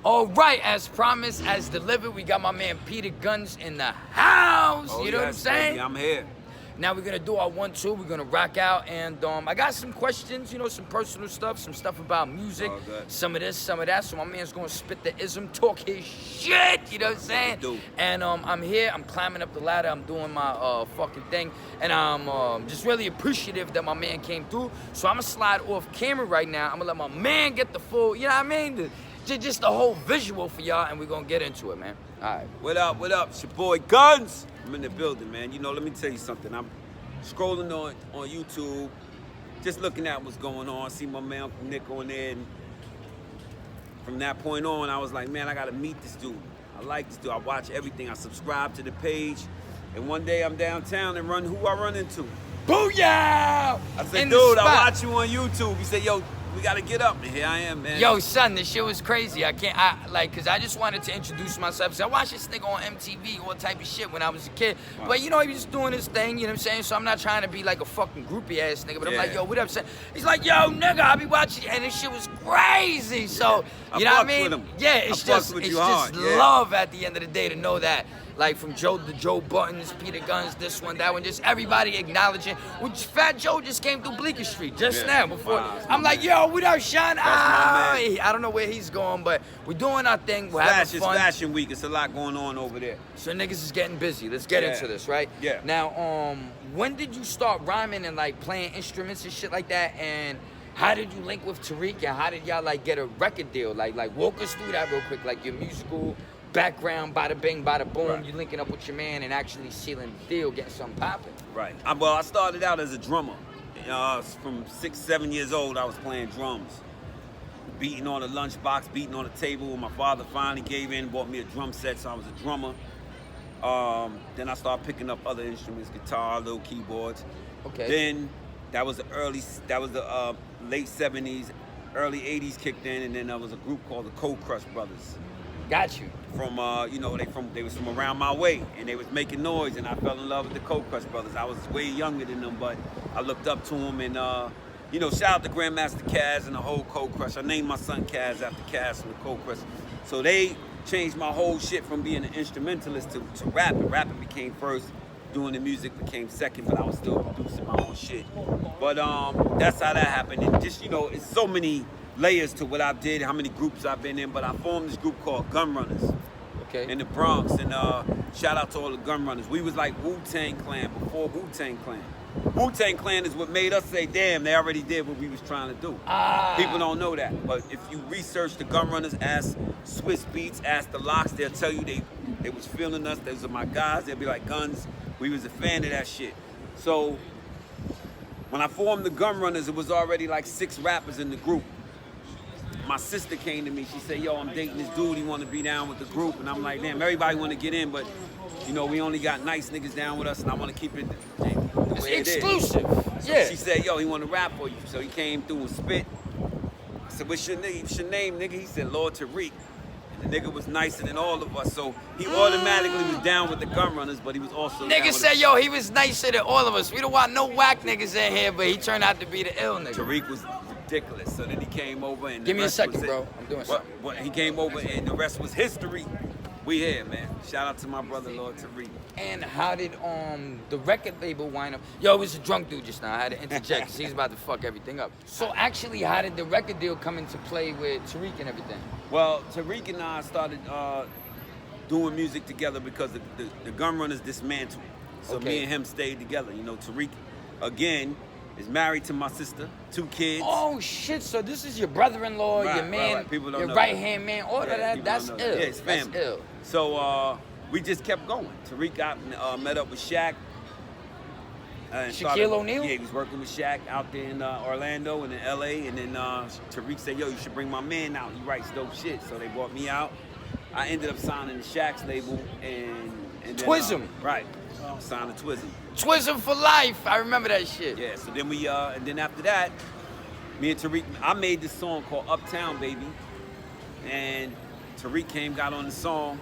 All right, as promised, as delivered, we got my man Pt.1 in the house. Oh, you know what I'm saying? Baby, I'm here. Now we're gonna do our 1-2. We're gonna rock out, and I got some questions. You know, some personal stuff, some stuff about music, some of this, some of that. So my man's gonna spit the ism, talk his shit. You know what I'm saying? And I'm here. I'm climbing up the ladder. I'm doing my fucking thing, and I'm just really appreciative that my man came through. So I'm gonna slide off camera right now. I'm gonna let my man get the full. You know what I mean? Just the whole visual for y'all, and we're gonna get into it, man. All right. What up? What up? It's your boy Gunz. I'm in the building, man. You know, let me tell you something. I'm scrolling on YouTube, just looking at what's going on. See my man Uncle Nick on there, and from that point on, I was like, man, I gotta meet this dude. I like this dude. I watch everything. I subscribe to the page, and one day I'm downtown and who I run into? Booyah! I said, dude, I watch you on YouTube. He said, yo, we gotta get up, and here I am, man. Yo, son, this shit was crazy. Cause I just wanted to introduce myself. So I watched this nigga on MTV, all type of shit when I was a kid. Wow. But you know, he was just doing his thing, you know what I'm saying? So I'm not trying to be like a fucking groupie ass nigga, but I'm like, yo, what up, son? He's like, yo, nigga, I be watching, and this shit was crazy. So, you know what I mean? Yeah, it's just love at the end of the day to know that. Like from Joe to Joe Buttons, Pt.1, this one, that one, just everybody acknowledging. Which Fat Joe just came through Bleecker Street just now before. I'm like, yo, what up, Sean? I don't know where he's going, but we're doing our thing. We're having fun. It's Fashion Week. It's a lot going on over there. So niggas is getting busy. Let's get into this, right? Yeah. Now, when did you start rhyming and like playing instruments and shit like that? And how did you link with Tariq? And how did y'all like get a record deal? Like walk us through that real quick. Like your musical background, bada bing, bada boom, you linking up with your man and actually sealing the deal, getting something popping. Right. Well, I started out as a drummer. From 6, 7 years old, I was playing drums. Beating on a lunchbox, beating on a table. My father finally gave in, bought me a drum set, so I was a drummer. Then I started picking up other instruments, guitar, little keyboards. Okay. Then that was the late 70s, early 80s kicked in, and then there was a group called the Cold Crush Brothers. Got you. From they was from around my way, and they was making noise, and I fell in love with the Cold Crush Brothers. I was way younger than them, but I looked up to them, and shout out to Grandmaster Kaz and the whole Cold Crush. I named my son Kaz after Kaz from the Cold Crush. So they changed my whole shit from being an instrumentalist to rapping. Rapping became first, doing the music became second, but I was still producing my own shit. But that's how that happened. And just, it's so many layers to what I did, how many groups I've been in, but I formed this group called Gun Runners in the Bronx, and shout out to all the Gun Runners. We was like Wu-Tang Clan before Wu-Tang Clan. Wu-Tang Clan is what made us say, damn, they already did what we was trying to do. People don't know that, but if you research the Gun Runners, ask Swiss Beats, ask the Locks, they'll tell you they was feeling us, those are my guys, they'll be like, Guns, we was a fan of that shit. So when I formed the Gun Runners, it was already like 6 rappers in the group. My sister came to me, she said, yo, I'm dating this dude, he want to be down with the group, and I'm like, damn, everybody want to get in, but, we only got nice niggas down with us, and I want to keep it the way it is. Exclusive, so she said, yo, he want to rap for you, so he came through and spit. I said, what's your name, nigga? He said, Lord Tariq. And the nigga was nicer than all of us, so he automatically was down with the Gun Runners, but he was also nigga said, yo, he was nicer than all of us. We don't want no whack niggas in here, but he turned out to be the ill nigga. Tariq was ridiculous. So then he came over and give me a second, bro. I'm doing something. He came over and the rest was history. We here, man. Shout out to my brother, Lord Tariq. And how did the record label wind up? Yo, it was a drunk dude just now. I had to interject because he's about to fuck everything up. So actually, how did the record deal come into play with Tariq and everything? Well, Tariq and I started doing music together because the Gun Runners dismantled. So me and him stayed together. Tariq, again, is married to my sister, 2 kids. Oh shit! So this is your brother-in-law, your man, your right-hand man. All of that. That's ill. Yeah, it's family. That's ill. So we just kept going. Tariq met up with Shaq. Shaquille O'Neal? Yeah, he was working with Shaq out there in Orlando and in LA. And then Tariq said, yo, you should bring my man out. He writes dope shit. So they brought me out. I ended up signing the Shaq's label and Twism. Right. Signed to Twism. Twism for life. I remember that shit. Yeah, so then we, and then after that, me and Tariq, I made this song called Uptown Baby. And Tariq got on the song.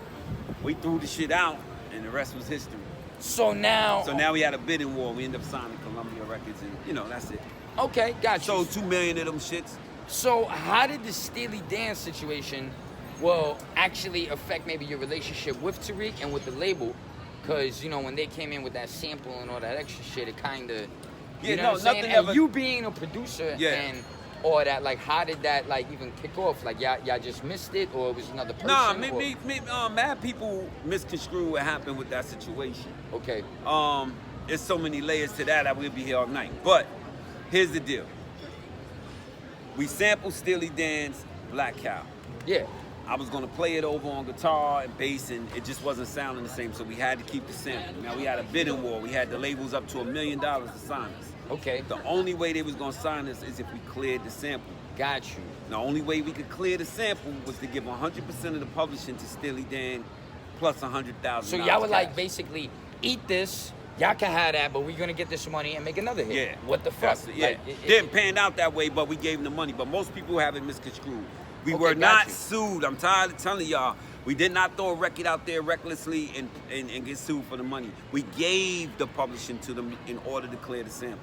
We threw the shit out, and the rest was history. So now we had a bidding war. We ended up signing Columbia Records, and that's it. Okay, got you. Sold 2 million of them shits. So how did the Steely Dan situation will actually affect maybe your relationship with Tariq and with the label, because, you know, when they came in with that sample and all that extra shit, it kind of, you know what I'm saying? And you being a producer and all that, like, how did that, like, even kick off? Like, y'all just missed it, or it was another person? Nah, mad people misconstrue what happened with that situation. Okay. There's so many layers to that we'll be here all night. But here's the deal. We sampled Steely Dan's Black Cow. Yeah. I was gonna play it over on guitar and bass, and it just wasn't sounding the same, so we had to keep the sample. Now we had a bidding war. We had the labels up to $1 million to sign us. Okay. The only way they was gonna sign us is if we cleared the sample. Got you. The only way we could clear the sample was to give 100% of the publishing to Steely Dan, plus $100,000. So y'all would like basically eat this. Y'all can have that, but we're gonna get this money and make another hit. Yeah. What the fuck? Like, didn't pan out that way, but we gave them the money. But most people have it misconstrued. We were not sued. I'm tired of telling y'all. We did not throw a record out there recklessly and get sued for the money. We gave the publishing to them in order to clear the sample.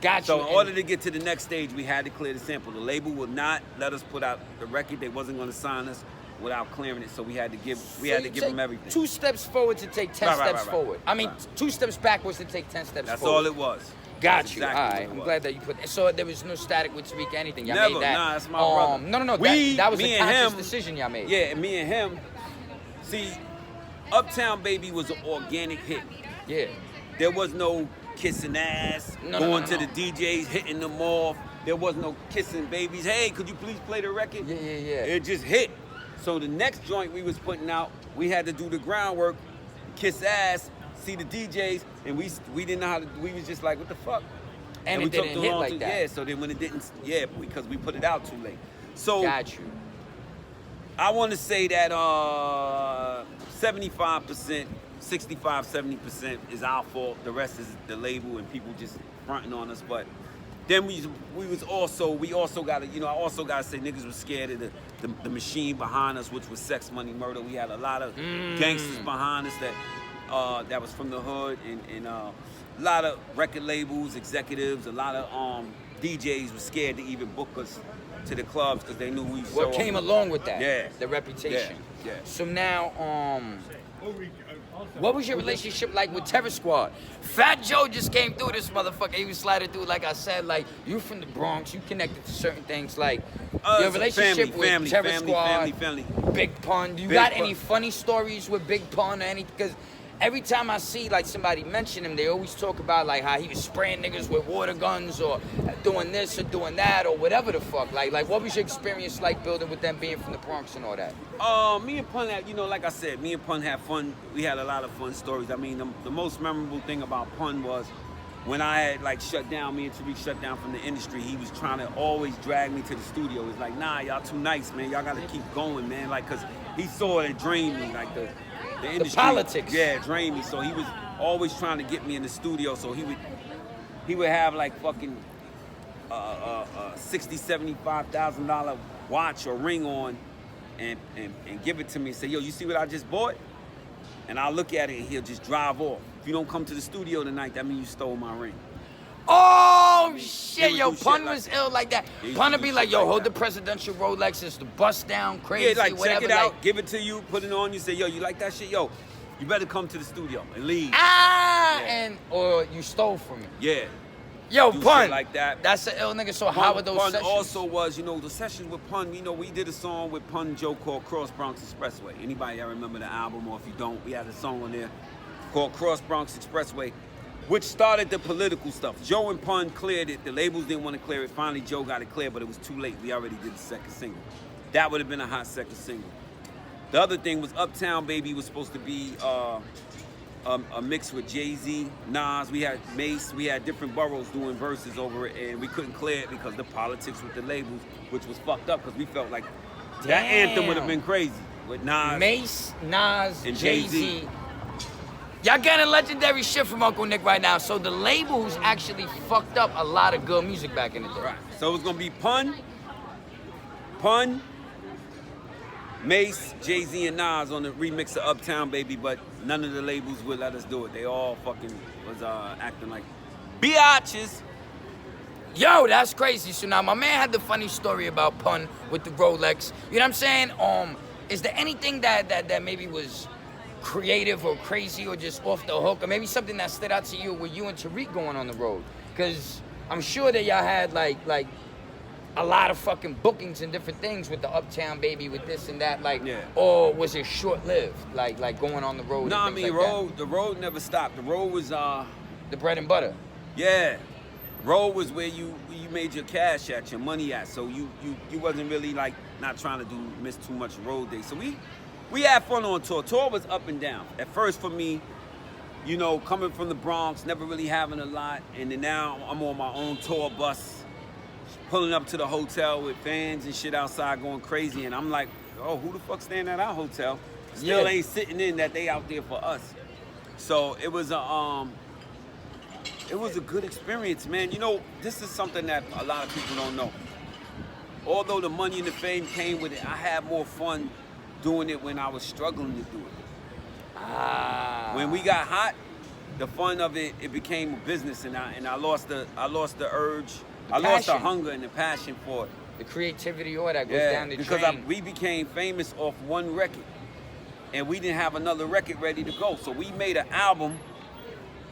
Gotcha. So in order to get to the next stage, we had to clear the sample. The label would not let us put out the record. They wasn't going to sign us without clearing it. So we had to give them everything. 2 steps forward to take 10 steps forward. I mean, 2 steps backwards to take 10 steps That's forward. all it was. Got you. Exactly. All right. I'm glad that you put that. So there was no static with Tariq or anything. Y'all Never. made that. Nah, that's my brother. No. That was a conscious decision y'all made. Yeah, and me and him. See, Uptown Baby was an organic hit. Yeah. There was no kissing ass, going to the DJs, hitting them off. There was no kissing babies. Hey, could you please play the record? Yeah. It just hit. So the next joint we was putting out, we had to do the groundwork, kiss ass, see the DJs, and we didn't know how to. We was just like, what the fuck? And it didn't hit like that. Yeah. So then when it didn't, because we put it out too late. So got you. I want to say that 75%, 65, 70% is our fault. The rest is the label and people just fronting on us. But then we also got to, I also got to say niggas was scared of the machine behind us, which was Sex, Money, Murder. We had a lot of gangsters behind us that was from the hood, and a lot of record labels, executives, a lot of DJs were scared to even book us to the clubs because they knew we was what came along with that. Yeah. The reputation. Yeah. So now, what was your relationship like with Terror Squad? Fat Joe just came through this motherfucker. He was sliding through, like I said, like, you from the Bronx, you connected to certain things, like your relationship with Terror Squad, family. Big Pun. You got any funny stories with Big Pun or anything? Because every time I see like somebody mention him, they always talk about like how he was spraying niggas with water guns or doing this or doing that or whatever the fuck. Like what was your experience like building with them being from the Bronx and all that? Me and Pun had, like I said, me and Pun had fun. We had a lot of fun stories. I mean, the most memorable thing about Pun was when I had like shut down, me and Tariq shut down from the industry, he was trying to always drag me to the studio. He's like, nah, y'all too nice, man. Y'all gotta keep going, man. Like, cause he saw it and drained me, like the industry. The politics. Yeah, drained me. So he was always trying to get me in the studio. So he would have like fucking $60,000, $75,000 watch or ring on and give it to me and say, yo, you see what I just bought? And I'll look at it and he'll just drive off. If you don't come to the studio tonight, that means you stole my ring. Oh shit, yo, Pun was ill like that. Pun would be like, yo, hold that. the presidential Rolex, it's the bust down, crazy, yeah, like whatever. Check it out, like, give it to you, put it on, you say, yo, you like that shit? Yo, you better come to the studio and leave. Or you stole from me. Yeah. Yo, do Pun, shit like that. That's an ill nigga. So Pun, how were those Pun sessions? also was, the sessions with Pun, we did a song with Pun and Joe called Cross Bronx Expressway. Anybody that remember the album, or if you don't, we had a song on there called Cross Bronx Expressway, which started the political stuff. Joe and Pun cleared it. The labels didn't want to clear it. Finally, Joe got it cleared, but it was too late. We already did the second single. That would have been a hot second single. The other thing was Uptown Baby was supposed to be a mix with Jay-Z, Nas. We had Mace. We had different boroughs doing verses over it, and we couldn't clear it because the politics with the labels, which was fucked up because we felt like that anthem would have been crazy with Nas. Mace, Nas, and Jay-Z. Y'all getting legendary shit from Uncle Nick right now. So the labels actually fucked up a lot of good music back in the day. Right. So it was gonna be Pun, Mace, Jay-Z, and Nas on the remix of Uptown Baby, but none of the labels would let us do it. They all fucking was acting like biatches. Yo, that's crazy. So now my man had the funny story about Pun with the Rolex. You know what I'm saying? is there anything that maybe was creative or crazy or just off the hook, or maybe something that stood out to you with you and Tariq going on the road? Because I'm sure that y'all had like a lot of fucking bookings and different things with the Uptown Baby, with this and that, like, or was it short-lived, like going on the road? No, I mean, like the road never stopped. The road was the bread and butter. Yeah, road was where you made your cash at, your money at. So you wasn't really like not trying to miss too much road days. So we had fun on tour. Tour was up and down. At first for me, you know, coming from the Bronx, never really having a lot, and then now I'm on my own tour bus, pulling up to the hotel with fans and shit outside going crazy, and I'm like, oh, who the fuck staying at our hotel? Still ain't sitting in that they out there for us. So it was a good experience, man. You know, this is something that a lot of people don't know. Although the money and the fame came with it, I had more fun doing it when I was struggling to do it. When we got hot, the fun of it became a business, and I lost the urge. I lost the hunger and the passion for it. The creativity, all that goes down the drain. Because we became famous off one record, and we didn't have another record ready to go. So we made an album.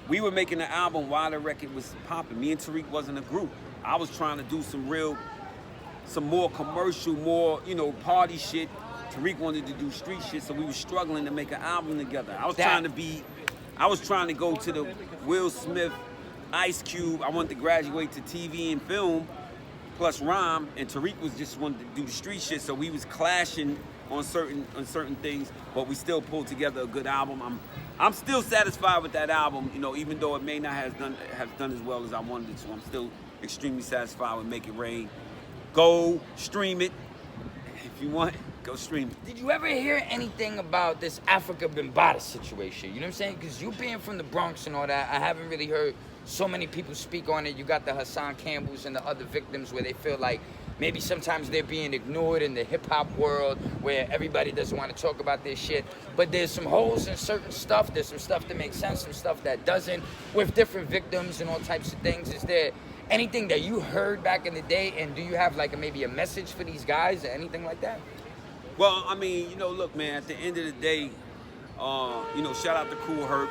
We were making an album while the record was popping. Me and Tariq wasn't a group. I was trying to do some more commercial, more, you know, party shit. Tariq wanted to do street shit, so we were struggling to make an album together. I was trying to go to the Will Smith, Ice Cube. I wanted to graduate to TV and film, plus rhyme, and Tariq was just wanted to do the street shit. So we was clashing on certain things, but we still pulled together a good album. I'm still satisfied with that album, you know, even though it may not have done as well as I wanted it to. I'm still extremely satisfied with Make It Rain. Go stream it if you want. Go stream it. Did you ever hear anything about this Africa Bambaataa situation? You know what I'm saying? Because you being from the Bronx and all that, I haven't really heard so many people speak on it. You got the Hassan Campbells and the other victims where they feel like maybe sometimes they're being ignored in the hip-hop world where everybody doesn't want to talk about this shit. But there's some holes in certain stuff. There's some stuff that makes sense, some stuff that doesn't, with different victims and all types of things. Is there anything that you heard back in the day, and do you have like maybe a message for these guys or anything like that? Well, I mean, you know, look, man, at the end of the day, you know, shout out to Cool Herc,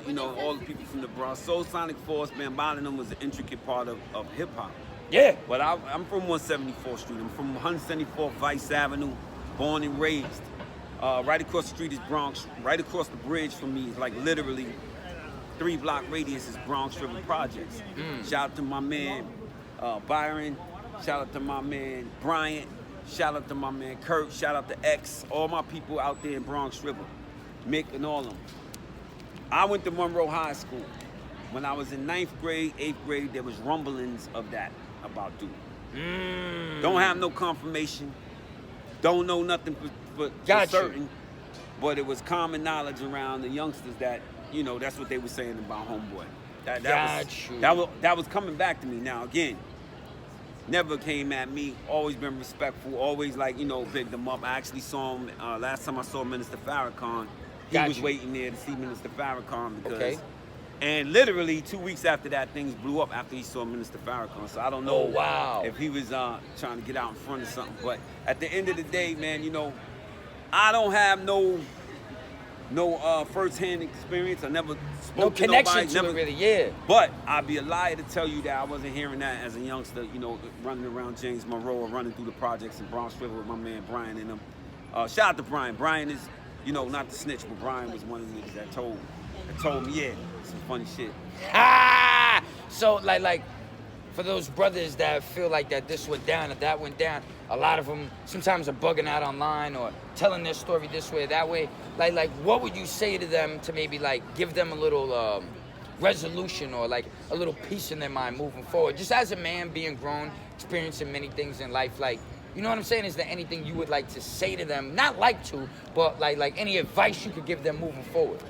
you know, all the people from the Bronx. Soul Sonic Force, Bambaataa them was an intricate part of hip-hop. Yeah. But I'm from 174th Street. I'm from 174th Vice Avenue, born and raised. Right across the street is Bronx. Right across the bridge from me is like literally 3-block radius is Bronx River Projects. Shout out to my man Byron. Shout out to my man Bryant. Shout out to my man Kurt. Shout out to X. All my people out there in Bronx River. Mick and all of them. I went to Monroe High School. When I was in 9th grade, 8th grade, there was rumblings of that about Duke. Don't have no confirmation. Don't know nothing for certain. But it was common knowledge around the youngsters that, you know, that's what they were saying about Homeboy. That was coming back to me. Now, again, never came at me, always been respectful, always like, you know, bigged them up. I actually saw him, last time I saw Minister Farrakhan, he was waiting there to see Minister Farrakhan because, and literally 2 weeks after that, things blew up after he saw Minister Farrakhan. So I don't know if he was trying to get out in front of something. But at the end of the day, man, you know, I don't have no first-hand experience. I never spoke to nobody. No connection to it really, But I'd be a liar to tell you that I wasn't hearing that as a youngster, you know, running around James Monroe or running through the projects in Bronx River with my man Brian and them. Shout out to Brian. Brian is, you know, not the snitch, but Brian was one of the niggas that told me, some funny shit. So, like, for those brothers that feel like that this went down or that went down, a lot of them sometimes are bugging out online or telling their story this way or that way. Like, what would you say to them to maybe like give them a little resolution or like a little peace in their mind moving forward? Just as a man being grown, experiencing many things in life, like, you know what I'm saying? Is there anything you would like to say to them? Not like to, but like any advice you could give them moving forward?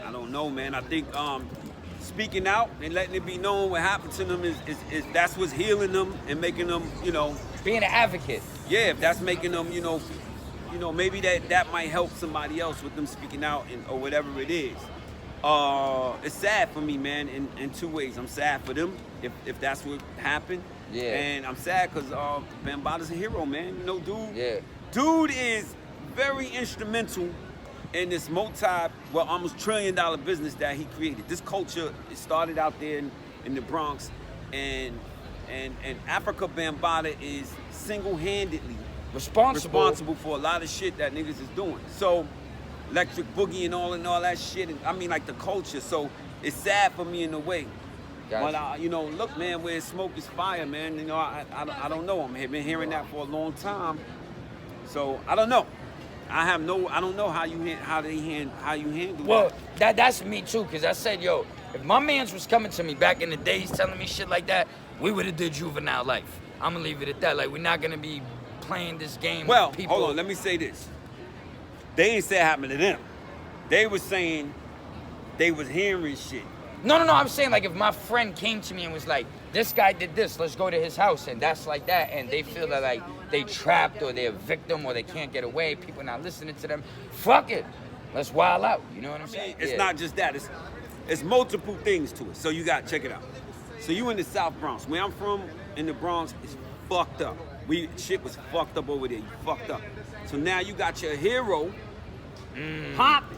I don't know, man. I think speaking out and letting it be known what happened to them is that's what's healing them and making them, you know, being an advocate. Yeah, if that's making them, you know, maybe that might help somebody else with them speaking out or whatever it is. It's sad for me, man, in two ways. I'm sad for them if that's what happened, Yeah. And I'm sad because Bambaata's a hero, man. You know, dude. Yeah. Dude is very instrumental in this almost $1 trillion business that he created. This culture, it started out there in the Bronx, and Africa Bambaataa is single-handedly responsible for a lot of shit that niggas is doing. So, Electric Boogie and all that shit, and I mean like the culture. So it's sad for me in a way. Gotcha. But you know, look, man, where smoke is fire, man. You know, I don't know. I've been hearing that for a long time. So I don't know. I don't know how you handle. Well, that's me too, cause I said, yo, if my mans was coming to me back in the days telling me shit like that, we would have did juvenile life. I'm gonna leave it at that. Like, we're not gonna be playing this game. Well, with people. hold on. Let me say this. They ain't say it happened to them. They was saying they was hearing shit. No. I'm saying, like, if my friend came to me and was like, this guy did this, let's go to his house, and that's like that, and they feel that, like, they trapped or they're a victim or they can't get away, people not listening to them, fuck it. Let's wild out. You know what I'm saying? It's not just that. It's multiple things to it. So you got, check it out. So you in the South Bronx. Where I'm from, in the Bronx, it's fucked up. Shit was fucked up over there. You fucked up. So now you got your hero popping.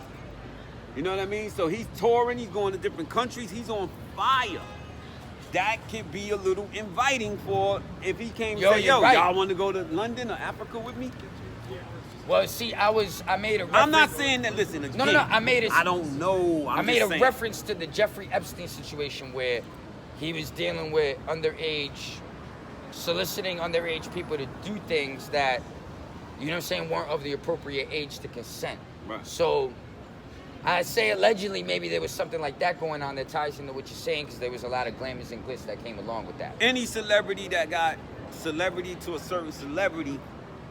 You know what I mean? So he's touring, he's going to different countries, he's on fire. That could be a little inviting for if he came and say, yo, right. Y'all want to go to London or Africa with me? Well, see, I made a reference. I'm not saying that, listen, again, No, I made it. I don't know. I made a reference to the Jeffrey Epstein situation where he was dealing with soliciting underage people to do things that, you know what I'm saying, weren't of the appropriate age to consent. Right. So I say allegedly maybe there was something like that going on that ties into what you're saying, because there was a lot of glamours and glitz that came along with that. Any celebrity that got celebrity to a certain celebrity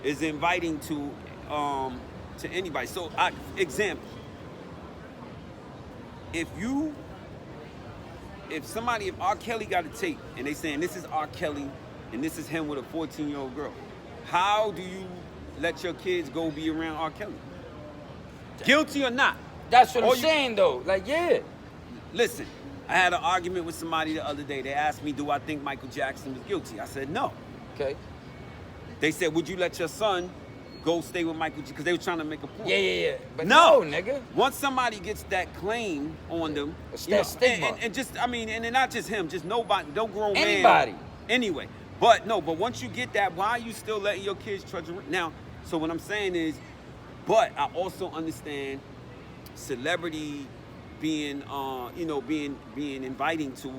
is inviting to anybody. So, example, if R. Kelly got a tape and they saying this is R. Kelly and this is him with a 14-year-old girl, how do you let your kids go be around R. Kelly? Guilty or not? That's what I'm saying, though. Like, yeah. Listen, I had an argument with somebody the other day. They asked me, do I think Michael Jackson was guilty? I said, no. Okay. They said, would you let your son go stay with Michael Jackson? Because they were trying to make a point. Yeah. But no, nigga. Once somebody gets that claim on them, it's that stigma. And just, I mean, and not just him, just nobody, no grown man. Anybody. Anyway, but once you get that, why are you still letting your kids trudge around? Now, so what I'm saying is, but I also understand celebrity being, being inviting to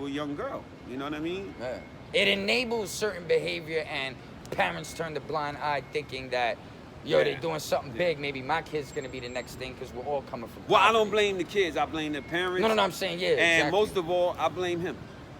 a young girl. You know what I mean? Yeah. It enables certain behavior, and parents turn the blind eye thinking that, they're doing something big. Maybe my kid's gonna be the next thing, because we're all coming from poverty. Well, I don't blame the kids. I blame the parents. No, I'm saying, and exactly. most of all, I blame him.